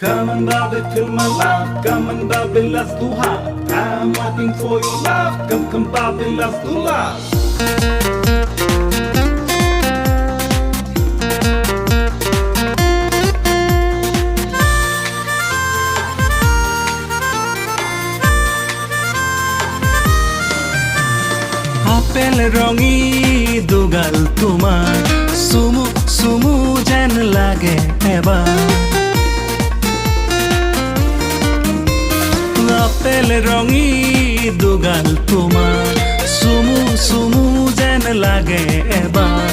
Come and baby, fill my life. Come and baby, let's do hot. I'm waiting for your love. Come, baby, let's do love. Apple ৰঙী দুগাল তোমাৰ চুমু চুমু যেন লাগে এবাৰ apple ৰঙী দুগাল তোমাৰ চুমু চুমু যেন লাগে এবাৰ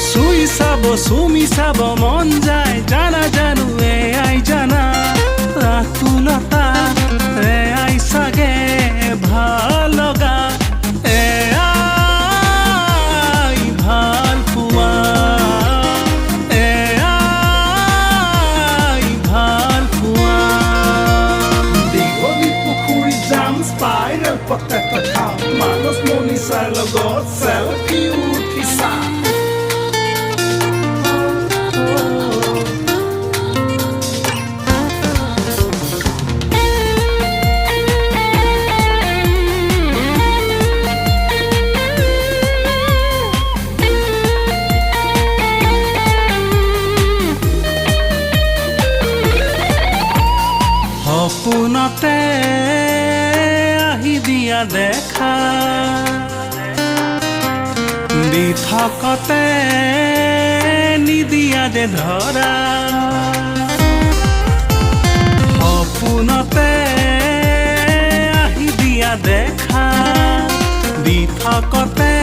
চুই চাব চুমি চাব মন যায় জানা জানো এয়াই জানা আকুলতা এয়াই চাগে ভাল লগা Spiral potato cow, manos moni salo god sal beauty sa. সপোনতে দিয়া দেখা দি থকতে নিদিয়া যে ধৰা সপোনতে আহি দিয়া দেখা দি থকতে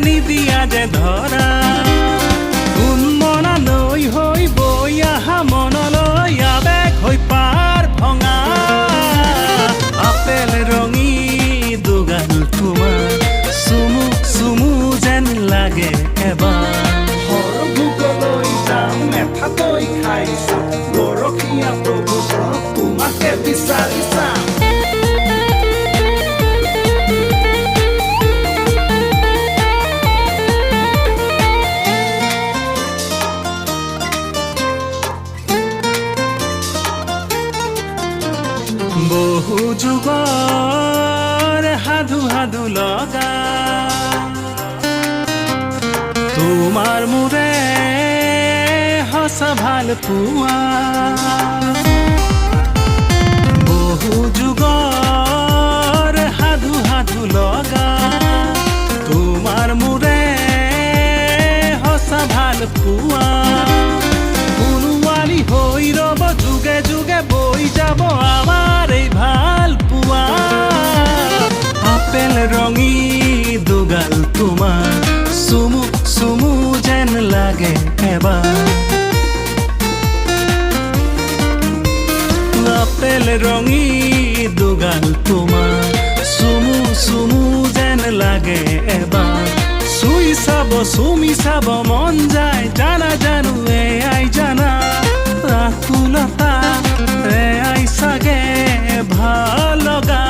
নিদিয়া যে ধৰা উন্মনা নৈ হৈ বৈ আহা মনলৈ আবেগ হৈ পাৰ ভঙা আপেল ৰঙী দুগাল তোমাৰ চুমু চুমু যেন লাগে এবাৰ সৰভোগলৈ যাম মেঠাকৈ খাই চাম গৰখীয়া প্ৰভু তোমাকে বিচাৰি চাম বহু যুগৰ সাধু সাধু লগা তোমাৰ মোৰে সঁচা ভাল পোৱা বহু যুগৰ সাধু সাধু লগা তোমাৰ মোৰে সঁচা ভাল পোৱা কোনোৱালি হৈ ৰব যুগে যুগে বৈ যাব আমাৰ এই ভাল পোৱা আপেল ৰঙী দুগাল তোমাৰ চুমু চুমু যেন লাগে এবাৰ আপেল ৰঙী দুগাল তোমাৰ চুমু চুমু যেন লাগে এবাৰ চুই চাব চুমি চাব মন যায় জানা জানো এয়াই জানা আকুলতা এয়াই চাগে ভাল লগা